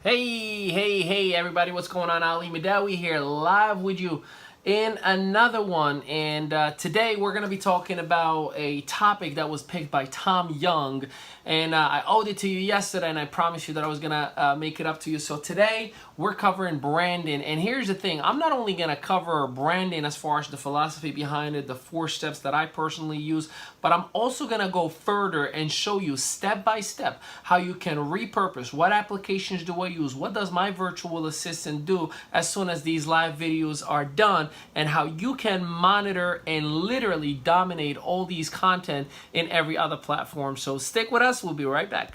Hey, everybody, what's going on? Ali Madawi here, live with you in another one. And today we're going to be talking about a topic that was picked by Tom Young. And I owed it to you yesterday, and I promised you that I was going to make it up to you. So today we're covering branding. And here's the thing. I'm not only going to cover branding as far as the philosophy behind it, the 4 steps that I personally use, but I'm also going to go further and show you step by step how you can repurpose. What applications do I use? What does my virtual assistant do as soon as these live videos are done? And how you can monitor and literally dominate all these content in every other platform. So stick with us. We'll be right back.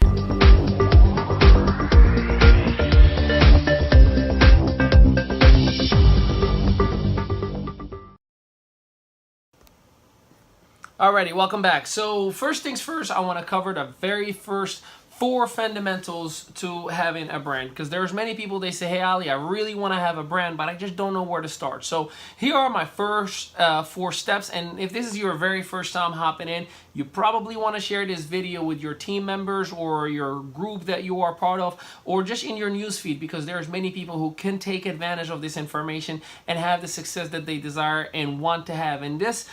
Alrighty, welcome back. So first things first, I want to cover the very first 4 fundamentals to having a brand, because there's many people, they say, hey Ali, I really want to have a brand, but I just don't know where to start. So here are my first 4 steps, and if this is your very first time hopping in, you probably want to share this video with your team members or your group that you are part of, or just in your newsfeed, because there's many people who can take advantage of this information and have the success that they desire and want to have. And this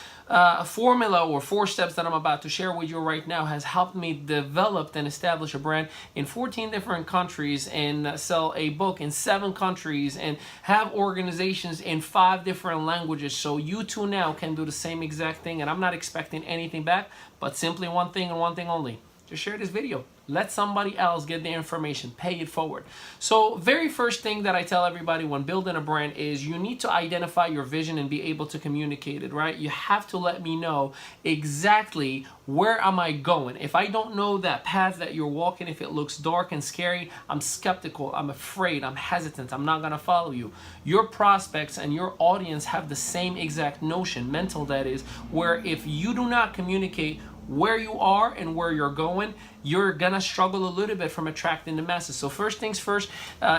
formula or 4 steps that I'm about to share with you right now has helped me develop and establish a brand in 14 different countries and sell a book in 7 countries and have organizations in 5 different languages. So you too now can do the same exact thing, and I'm not expecting anything back, but simply one thing and one thing only. Just share this video. Let somebody else get the information. Pay it forward. So very first thing that I tell everybody when building a brand is you need to identify your vision and be able to communicate it, right? You have to let me know exactly where am I going. If I don't know that path that you're walking, if it looks dark and scary, I'm skeptical, I'm afraid, I'm hesitant, I'm not gonna follow you. Your prospects and your audience have the same exact notion, mental that is, where if you do not communicate where you are and where you're going, you're gonna struggle a little bit from attracting the masses. So first things first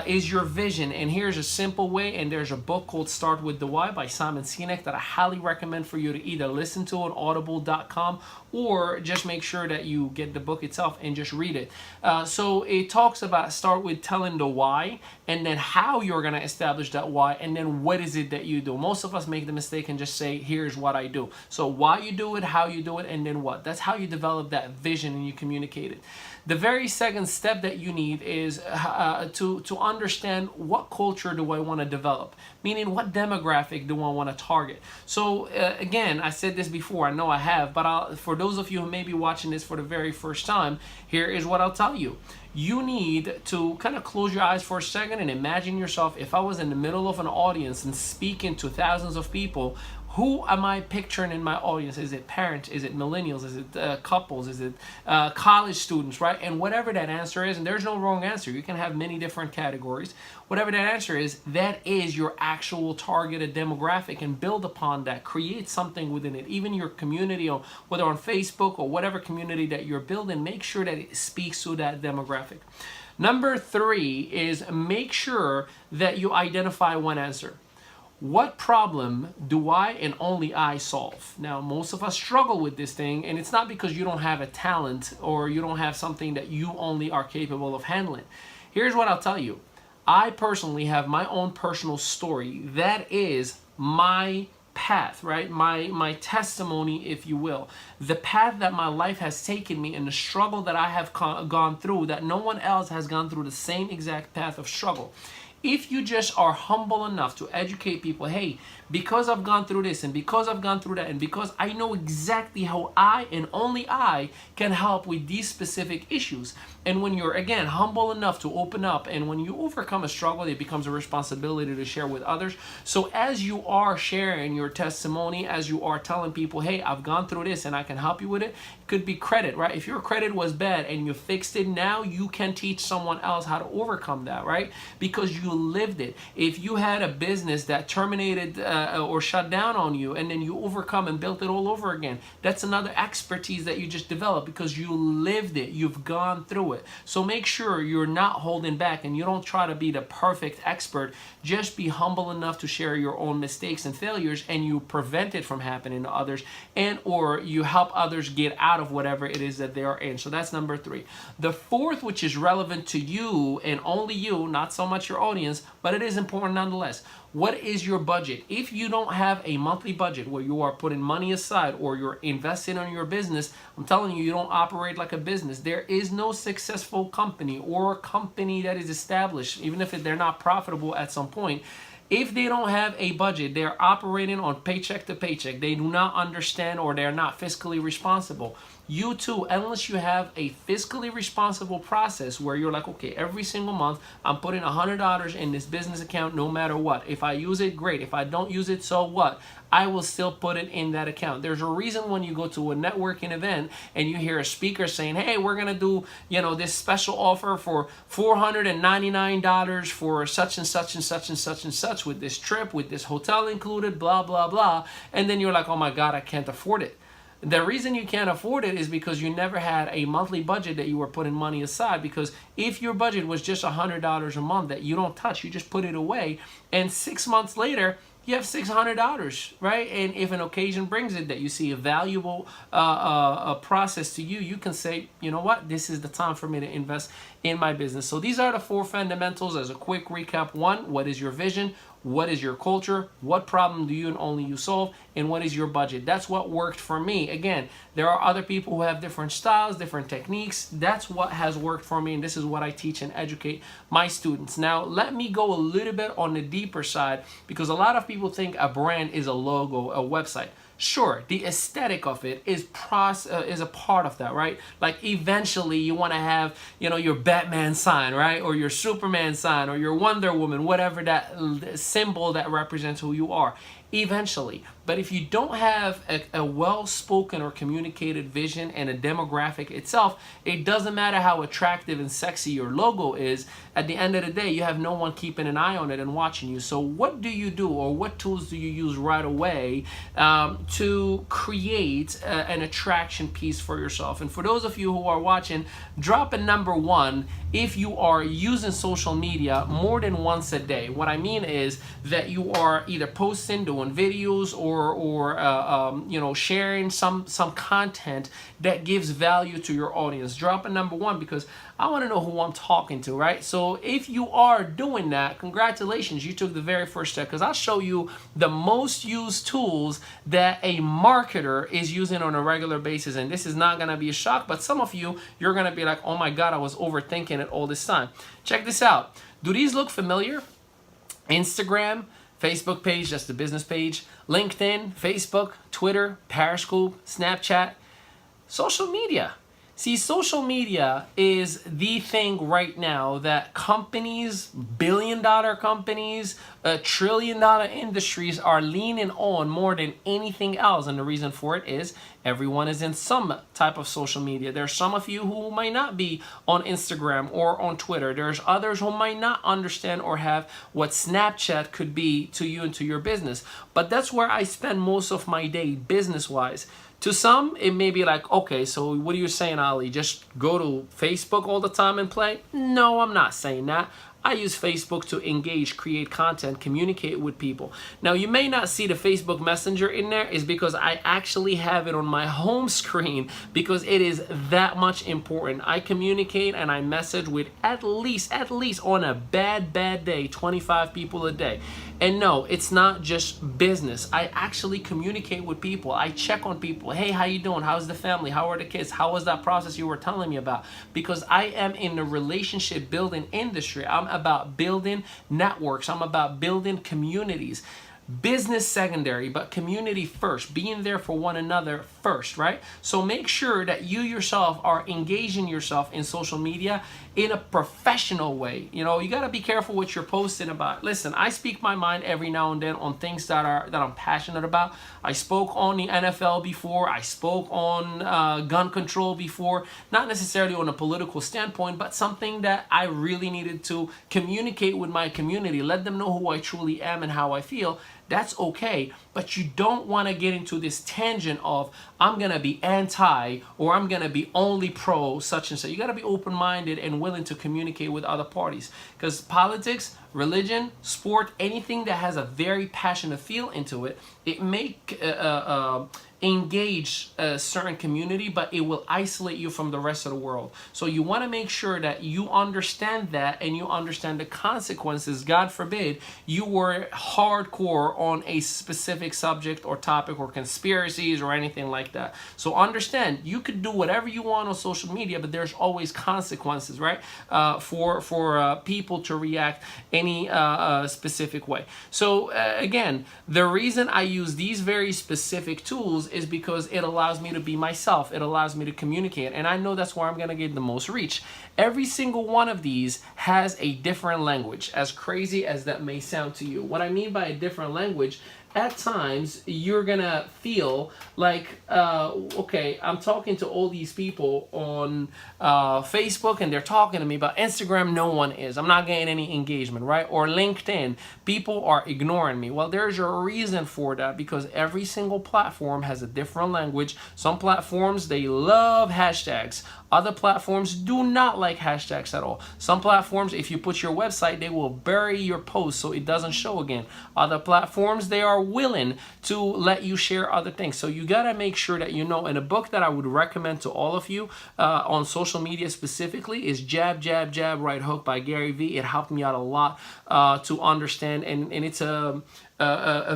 is your vision, and here's a simple way. And there's a book called Start with the Why by Simon Sinek that I highly recommend for you to either listen to on audible.com or just make sure that you get the book itself and just read it. So it talks about start with telling the why, and then how you're gonna establish that why, and then what is it that you do. Most of us make the mistake and just say, here's what I do. So why you do it, how you do it, and then what. That's how you develop that vision and you communicate it. The very second step that you need is to understand what culture do I want to develop, meaning what demographic do I want to target. So again, I said this before, I know I have, but for those of you who may be watching this for the very first time, here is what I'll tell you. You need to kind of close your eyes for a second and imagine yourself, if I was in the middle of an audience and speaking to thousands of people, who am I picturing in my audience? Is it parents? Is it millennials? Is it couples? Is it college students, right? And whatever that answer is, and there's no wrong answer. You can have many different categories. Whatever that answer is, that is your actual targeted demographic, and build upon that. Create something within it. Even your community, or whether on Facebook or whatever community that you're building, make sure that it speaks to that demographic. Number 3 is make sure that you identify one answer. What problem do I and only I solve? Now, most of us struggle with this thing, and it's not because you don't have a talent or you don't have something that you only are capable of handling. Here's what I'll tell you. I personally have my own personal story. That is my path, right? My testimony, if you will. The path that my life has taken me and the struggle that I have gone through, that no one else has gone through the same exact path of struggle. If you just are humble enough to educate people, hey, because I've gone through this and because I've gone through that and because I know exactly how I and only I can help with these specific issues. And when you're, again, humble enough to open up, and when you overcome a struggle, it becomes a responsibility to share with others. So as you are sharing your testimony, as you are telling people, hey, I've gone through this and I can help you with it, it could be credit, right? If your credit was bad and you fixed it, now you can teach someone else how to overcome that, right? Because you lived it. If you had a business that terminated or shut down on you, and then you overcome and built it all over again, that's another expertise that you just developed because you lived it. You've gone through it. So make sure you're not holding back and you don't try to be the perfect expert. Just be humble enough to share your own mistakes and failures, and you prevent it from happening to others, and or you help others get out of whatever it is that they are in. So that's number 3. The fourth, which is relevant to you and only you, not so much your audience, but it is important nonetheless. What is your budget? If you don't have a monthly budget where you are putting money aside or you're investing in your business, I'm telling you, you don't operate like a business. There is no successful company or company that is established, even if they're not profitable at some point. If they don't have a budget, they're operating on paycheck to paycheck. They do not understand, or they're not fiscally responsible. You too, unless you have a fiscally responsible process where you're like, okay, every single month I'm putting $100 in this business account no matter what. If I use it, great. If I don't use it, so what? I will still put it in that account. There's a reason when you go to a networking event and you hear a speaker saying, hey, we're going to do, this special offer for $499 for such and such and such and such and such, with this trip, with this hotel included, blah, blah, blah. And then you're like, oh my God, I can't afford it. The reason you can't afford it is because you never had a monthly budget that you were putting money aside. Because if your budget was just $100 a month that you don't touch, you just put it away, and 6 months later, you have $600, right? And if an occasion brings it that you see a valuable process to you, you can say, you know what, this is the time for me to invest in my business. So these are the 4 fundamentals as a quick recap. 1, what is your vision? What is your culture? What problem do you and only you solve? And what is your budget? That's what worked for me. Again, there are other people who have different styles, different techniques. That's what has worked for me, and this is what I teach and educate my students. Now, let me go a little bit on the deeper side, because a lot of people think a brand is a logo, a website. Sure, the aesthetic of it is a part of that, right? Like eventually you want to have, your Batman sign, right? Or your Superman sign, or your Wonder Woman, whatever that symbol that represents who you are. Eventually. But if you don't have a well-spoken or communicated vision and a demographic itself, it doesn't matter how attractive and sexy your logo is. At the end of the day, you have no one keeping an eye on it and watching you. So what do you do, or what tools do you use right away to create an attraction piece for yourself? And for those of you who are watching, drop a number 1 if you are using social media more than once a day. What I mean is that you are either posting, doing videos, or sharing some content that gives value to your audience. Drop a number 1, because I want to know who I'm talking to, right? So if you are doing that, congratulations, you took the very first step, because I'll show you the most used tools that a marketer is using on a regular basis. And this is not going to be a shock, but some of you're going to be like, oh my God, I was overthinking it all this time. Check this out. Do these look familiar? Instagram, Facebook page, that's the business page, LinkedIn, Facebook, Twitter, Periscope, Snapchat, social media. See, social media is the thing right now that companies, billion-dollar companies, trillion-dollar industries are leaning on more than anything else. And the reason for it is everyone is in some type of social media. There's some of you who might not be on Instagram or on Twitter. There's others who might not understand or have what Snapchat could be to you and to your business. But that's where I spend most of my day business-wise. To some, it may be like, okay, so what are you saying, Ali? Just go to Facebook all the time and play? No, I'm not saying that. I use Facebook to engage, create content, communicate with people. Now, you may not see the Facebook Messenger in there, is because I actually have it on my home screen, because it is that much important. I communicate and I message with at least on a bad day, 25 people a day. And no, it's not just business. I actually communicate with people. I check on people. Hey, how you doing? How's the family? How are the kids? How was that process you were telling me about? Because I am in the relationship building industry. I'm about building networks. I'm about building communities. Business secondary, but community first, being there for one another first, right? So make sure that you yourself are engaging yourself in social media in a professional way. You know, you got to be careful what you're posting about. Listen, I speak my mind every now and then on things that I'm passionate about. I spoke on the NFL before. I spoke on gun control before, not necessarily on a political standpoint, but something that I really needed to communicate with my community, let them know who I truly am and how I feel. That's okay, but you don't want to get into this tangent of I'm going to be anti or I'm going to be only pro such and such. You got to be open-minded and willing to communicate with other parties, because politics, religion, sport, anything that has a very passionate feel into it, it may engage a certain community, but it will isolate you from the rest of the world. So you want to make sure that you understand that, and you understand the consequences. God forbid you were hardcore on a specific subject or topic or conspiracies or anything like that. So understand, you could do whatever you want on social media, but there's always consequences, right? For people to react any specific way. So again, the reason I use these very specific tools is because it allows me to be myself. It allows me to communicate, and I know that's where I'm going to get the most reach. Every single one of these has a different language, as crazy as that may sound to you. What I mean by a different language, at times you're gonna feel like, okay, I'm talking to all these people on Facebook and they're talking to me, but Instagram, no one is. I'm not getting any engagement, right? Or LinkedIn, people are ignoring me. Well, there's a reason for that, because every single platform has a different language. Some platforms, they love hashtags. Other platforms do not like hashtags at all. Some platforms, if you put your website, they will bury your post so it doesn't show again. Other platforms, they are willing to let you share other things. So you gotta make sure that you know. And a book that I would recommend to all of you on social media specifically is Jab, Jab, Jab, Right Hook by Gary Vee. It helped me out a lot to understand, and it's a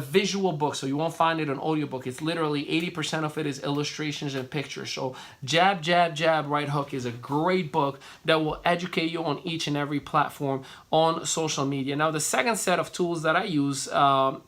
visual book, so you won't find it an audiobook. It's literally 80% of it is illustrations and pictures. So Jab, Jab, Jab, Right Hook is a great book that will educate you on each and every platform on social media. Now, the second set of tools that I use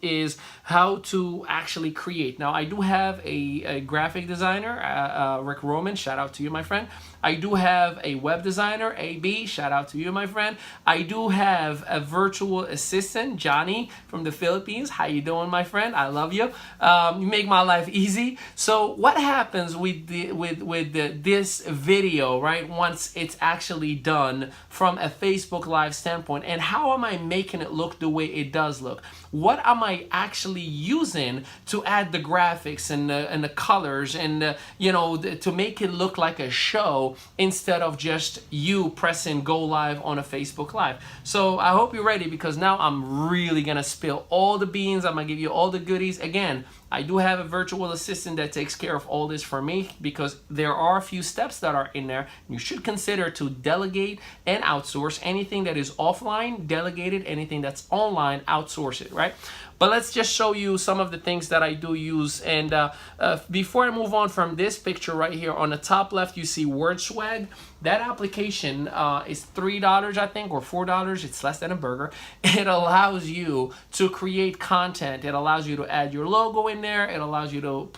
is how to actually create. Now, I do have a graphic designer, Rick Roman, shout out to you, my friend. I do have a web designer, AB, shout out to you, my friend. I do have a virtual assistant, Johnny from the Philippines. How you doing, my friend? I love you. You make my life easy. So what happens with this video, right, once it's actually done from a Facebook Live standpoint, and how am I making it look the way it does look? What am I actually using to add the graphics and the colors and to make it look like a show instead of just you pressing go live on a Facebook Live? So I hope you're ready, because now I'm really gonna spill all the beans. I'm gonna give you all the goodies. Again, I do have a virtual assistant that takes care of all this for me, because there are a few steps that are in there. You should consider to delegate and outsource. Anything that is offline, delegate it. Anything that's online, outsource it, right? But let's just show you some of the things that I do use. And before I move on from this picture right here, on the top left, you see WordSwag. That application is $3, I think, or $4. It's less than a burger. It allows you to create content. It allows you to add your logo in there. It allows you to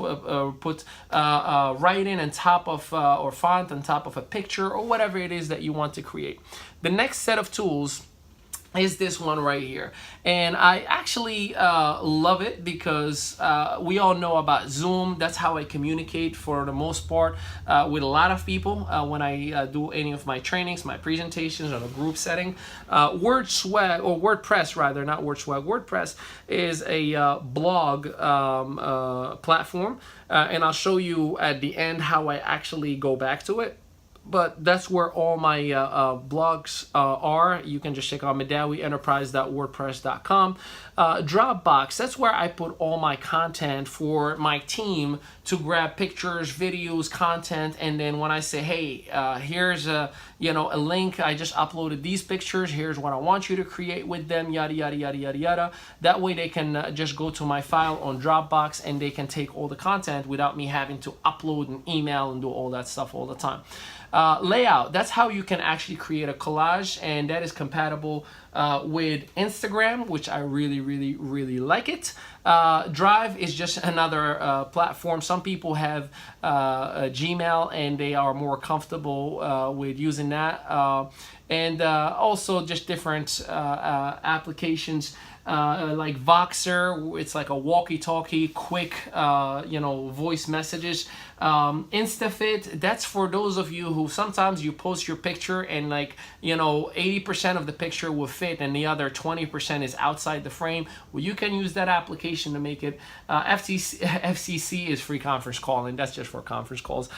put writing on top of, or font on top of a picture, or whatever it is that you want to create. The next set of tools is this one right here, and I actually love it because we all know about Zoom. That's how I communicate for the most part with a lot of people when I do any of my trainings, my presentations on a group setting. WordSwag, or WordPress rather, not WordSwag. WordPress is a blog platform, and I'll show you at the end how I actually go back to it. But that's where all my blogs are. You can just check out medaweenterprise.wordpress.com. Dropbox, that's where I put all my content for my team to grab pictures, videos, content, and then when I say, hey, here's a link, I just uploaded these pictures, here's what I want you to create with them, yada, yada, yada, yada, yada. That way they can just go to my file on Dropbox and they can take all the content without me having to upload and email and do all that stuff all the time. Layout, that's how you can actually create a collage, and that is compatible with Instagram, which I really like it. Drive is just another platform. Some people have a Gmail and they are more comfortable with using that. And also just different applications like Voxer. It's like a walkie-talkie, quick, voice messages. InstaFit, that's for those of you who sometimes you post your picture and 80% of the picture will fit and the other 20% is outside the frame. Well, you can use that application to make it. FCC is free conference calling. That's just for conference calls.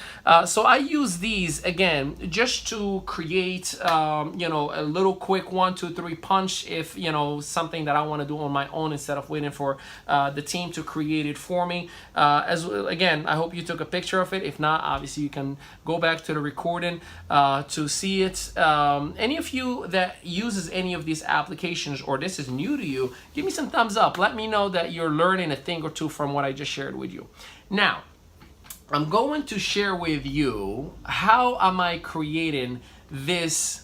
So I use these again just to create a little quick 1, 2, 3 punch if something that I want to do on my own instead of waiting for the team to create it for me. Again, I hope you took a picture of it. If not, obviously you can go back to the recording to see it. Any of you that uses any of these applications or this is new to you, give me some thumbs up. Let me know that you're learning a thing or two from what I just shared with you. Now, I'm going to share with you how am I creating this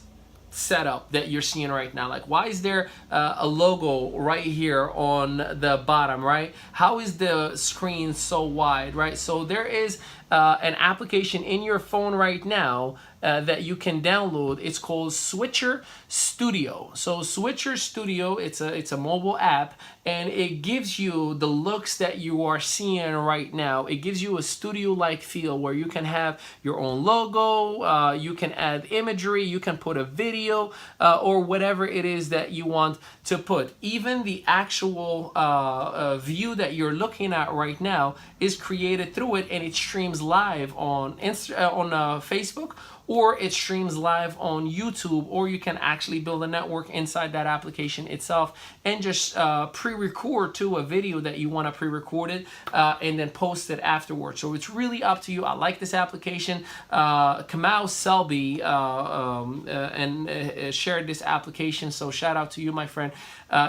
setup that you're seeing right now. Like, why is there a logo right here on the bottom, right? How is the screen so wide, right? So there is an application in your phone right now that you can download. It's called Switcher Studio. So Switcher Studio, it's a mobile app, and it gives you the looks that you are seeing right now. It gives you a studio-like feel where you can have your own logo, you can add imagery, you can put a video, or whatever it is that you want to put. Even the actual view that you're looking at right now is created through it, and it streams live on Facebook, or it streams live on YouTube, or you can actually build a network inside that application itself and just pre-record to a video that you want to pre-record it and then post it afterwards. So it's really up to you. I like this application. Kamau Selby shared this application, so shout out to you, my friend,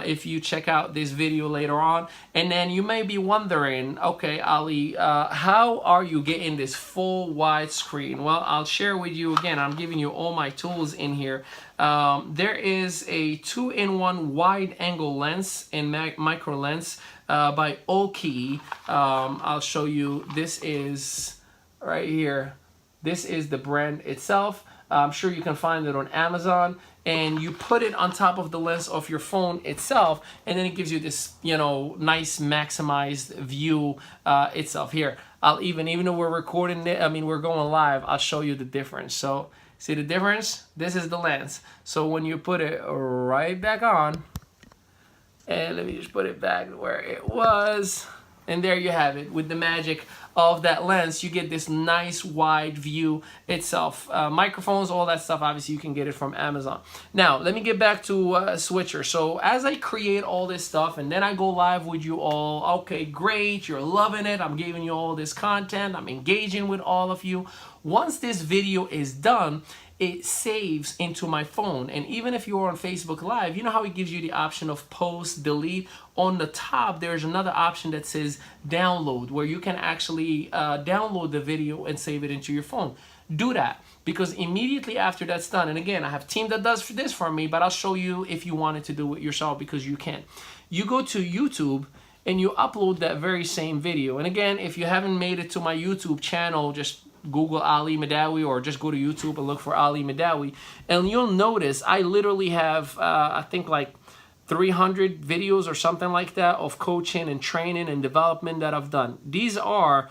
if you check out this video later on. And then you may be wondering, okay, Ali, how are you getting this full wide screen? Well, I'll share with you again. I'm giving you all my tools in here. There is a 2-in-1 wide angle lens and micro lens by Oki. I'll show you. This is right here. This is the brand itself. I'm sure you can find it on Amazon, and you put it on top of the lens of your phone itself, and then it gives you this, nice maximized view itself. Here, I'll even though we're recording it, we're going live, I'll show you the difference. So see the difference? This is the lens. So when you put it right back on, and let me just put it back where it was, and there you have it. With the magic of that lens, you get this nice wide view itself. Microphones, all that stuff, obviously you can get it from Amazon. Now, let me get back to Switcher. So as I create all this stuff and then I go live with you all, okay, great, you're loving it. I'm giving you all this content. I'm engaging with all of you. Once this video is done, it saves into my phone. And even if you're on Facebook Live, you know how it gives you the option of post, delete? On the top, there's another option that says download, where you can actually download the video and save it into your phone. Do that, because immediately after that's done, and again, I have a team that does this for me, but I'll show you if you wanted to do it yourself, because you can. You go to YouTube and you upload that very same video. And again, if you haven't made it to my YouTube channel, just Google Ali Madawi, or just go to YouTube and look for Ali Madawi, and you'll notice I literally have I think like 300 videos or something like that of coaching and training and development that I've done. These are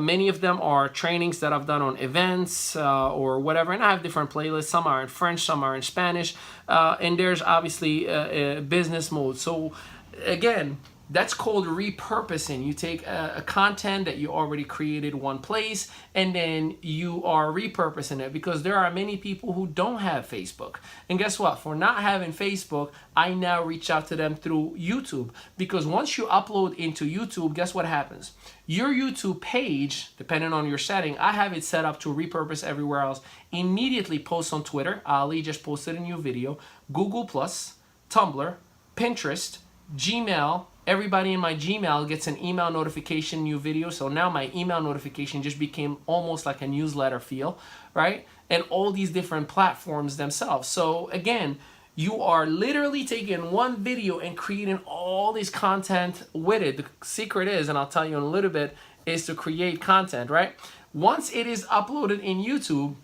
many of them are trainings that I've done on events or whatever, and I have different playlists. Some are in French, some are in Spanish, and there's obviously a business mode. So again, that's called repurposing. You take a content that you already created one place, and then you are repurposing it, because there are many people who don't have Facebook. And guess what? For not having Facebook, I now reach out to them through YouTube, because once you upload into YouTube, guess what happens? Your YouTube page, depending on your setting, I have it set up to repurpose everywhere else, immediately post on Twitter. Ali just posted a new video. Google+, Tumblr, Pinterest, Gmail. Everybody in my Gmail gets an email notification, new video. So now my email notification just became almost like a newsletter feel, right? And all these different platforms themselves. So again, You are literally taking one video and creating all this content with it. The secret is, and I'll tell you in a little bit, is to create content, right? Once it is uploaded in YouTube,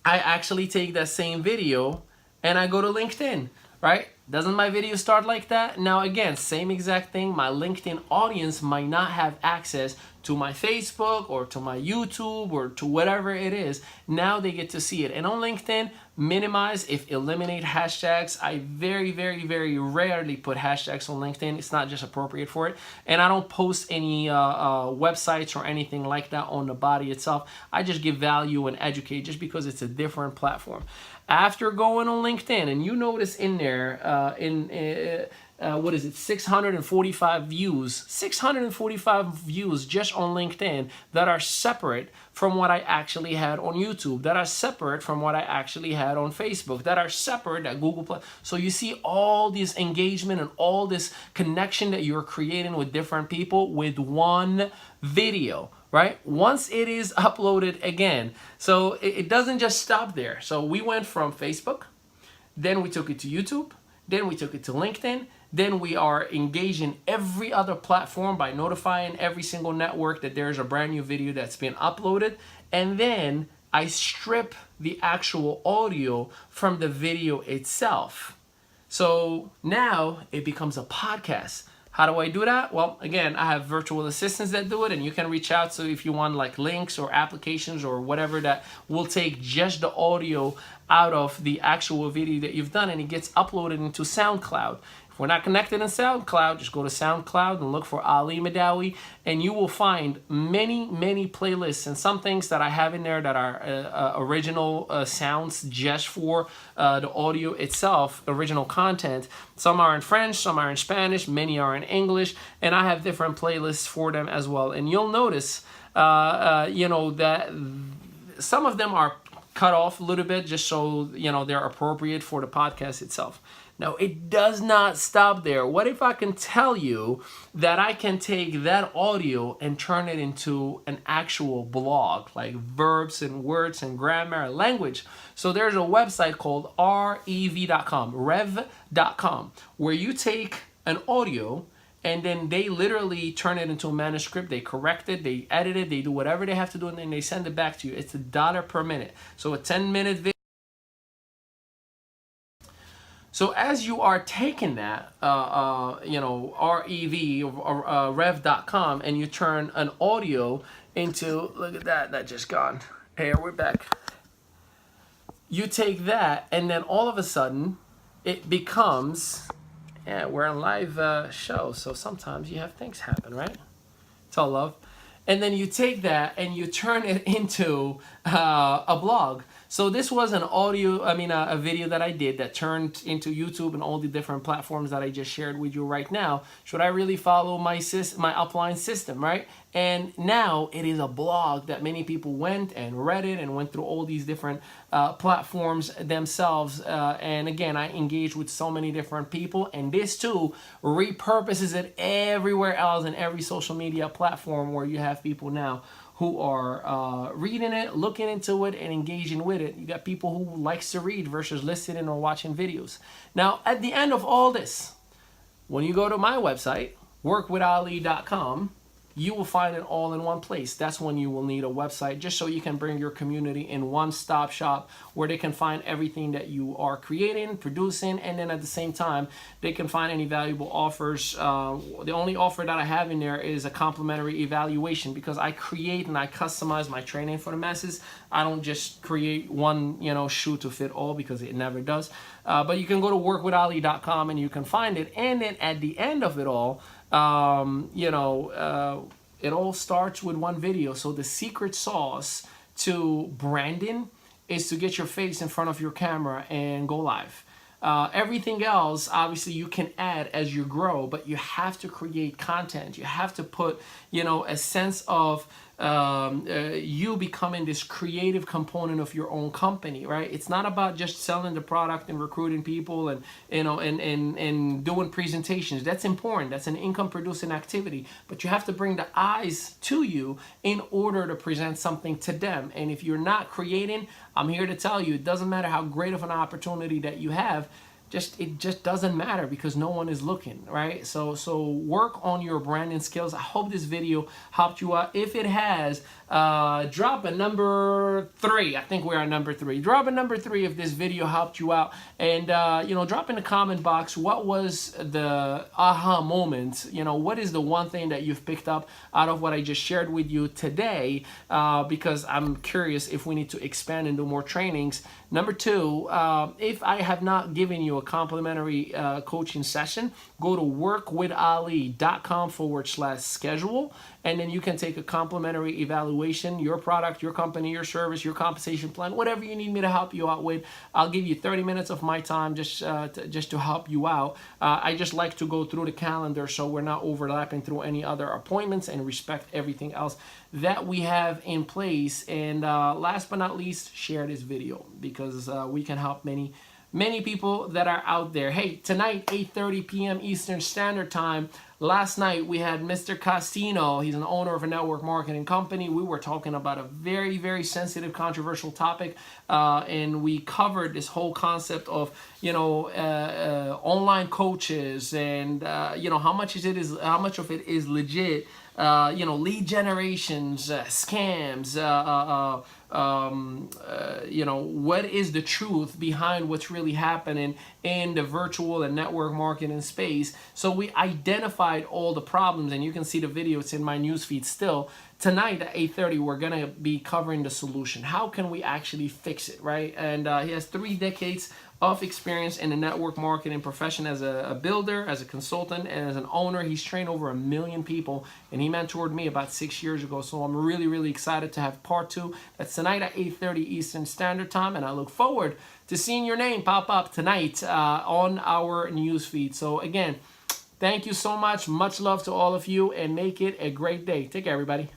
I actually take that same video and I go to LinkedIn, right? Doesn't my video start like that? Now again, same exact thing. My LinkedIn audience might not have access to my Facebook or to my YouTube or to whatever it is. Now they get to see it. And on LinkedIn, minimize, if eliminate hashtags. I very, very, very rarely put hashtags on LinkedIn. It's not just appropriate for it. And I don't post any websites or anything like that on the body itself. I just give value and educate just because it's a different platform. After going on LinkedIn, and you notice in there, what is it, 645 views, 645 views just on LinkedIn that are separate from what I actually had on YouTube, that are separate from what I actually had on Facebook, that are separate at Google+. So you see all this engagement and all this connection that you're creating with different people with one video, right? Once it is uploaded again. So it doesn't just stop there. So we went from Facebook, then we took it to YouTube, then we took it to LinkedIn, then we are engaging every other platform by notifying every single network that there's a brand new video that's been uploaded. And then I strip the actual audio from the video itself. So now it becomes a podcast. How do I do that? Well, again, I have virtual assistants that do it, and you can reach out. So if you want like links or applications or whatever that will take just the audio out of the actual video that you've done, and it gets uploaded into SoundCloud. If we're not connected in SoundCloud, just go to SoundCloud and look for Ali Madawi, and you will find many, many playlists and some things that I have in there that are original sounds just for the audio itself, original content. Some are in French, some are in Spanish, many are in English, and I have different playlists for them as well. And you'll notice, that some of them are cut off a little bit just so, they're appropriate for the podcast itself. Now, it does not stop there. What if I can tell you that I can take that audio and turn it into an actual blog, like verbs and words and grammar and language? So there's a website called rev.com, rev.com, where you take an audio and then they literally turn it into a manuscript. They correct it, they edit it, they do whatever they have to do, and then they send it back to you. It's $1 per minute. So a 10-minute video. So as you are taking that, rev.com, and you turn an audio into, look at that, that just gone. Here, we're back. You take that, and then all of a sudden, it becomes, we're on live show, so sometimes you have things happen, right? It's all love. And then you take that and you turn it into a blog. So this was an a video that I did that turned into YouTube and all the different platforms that I just shared with you right now. Should I really follow my upline system, right? And now it is a blog that many people went and read it and went through all these different platforms themselves. And again, I engage with so many different people, and this too repurposes it everywhere else in every social media platform where you have people now who are reading it, looking into it, and engaging with it. You got people who likes to read versus listening or watching videos. Now, at the end of all this, when you go to my website, workwithali.com, you will find it all in one place. That's when you will need a website, just so you can bring your community in one-stop shop where they can find everything that you are creating, producing, and then at the same time, they can find any valuable offers. The only offer that I have in there is a complimentary evaluation, because I create and I customize my training for the masses. I don't just create one, shoe to fit all, because it never does. But you can go to workwithali.com and you can find it. And then at the end of it all, it all starts with one video. So the secret sauce to branding is to get your face in front of your camera and go live. Everything else, obviously, you can add as you grow, but you have to create content. You have to put, a sense of you becoming this creative component of your own company, right? It's not about just selling the product and recruiting people and and doing presentations. That's important. That's an income producing activity, but you have to bring the eyes to you in order to present something to them. And if you're not creating, I'm here to tell you, it doesn't matter how great of an opportunity that you have. it just doesn't matter because no one is looking, right? So work on your branding skills. I hope this video helped you out. If it has, drop a number 3. I think we're at number 3. Drop a number 3 if this video helped you out, and drop in the comment box what was the aha moment. What is the one thing that you've picked up out of what I just shared with you today, because I'm curious if we need to expand and do more trainings. Number 2, if I have not given you a complimentary coaching session, go to workwithali.com/schedule, and then you can take a complimentary evaluation, your product, your company, your service, your compensation plan, whatever you need me to help you out with. I'll give you 30 minutes of my time just to help you out. I just like to go through the calendar so we're not overlapping through any other appointments and respect everything else that we have in place. And last but not least, share this video because we can help many people that are out there. Hey, tonight, 8:30 p.m. Eastern Standard Time. Last night, we had Mr. Castino. He's an owner of a network marketing company. We were talking about a very, very sensitive, controversial topic, and we covered this whole concept of, online coaches and, how much of it is legit, lead generations, scams, what is the truth behind what's really happening in the virtual and network marketing space. So we identified all the problems, and you can see the video. It's in my newsfeed still. Tonight at 8:30, we're going to be covering the solution. How can we actually fix it, right? And he has 3 decades of experience in the network marketing profession as a builder, as a consultant, and as an owner. He's trained over 1 million people, and he mentored me about 6 years ago. So I'm really, really excited to have part 2. That's tonight at 8:30 Eastern Standard Time, and I look forward to seeing your name pop up tonight on our newsfeed. So again, thank you so much. Much love to all of you, and make it a great day. Take care, everybody.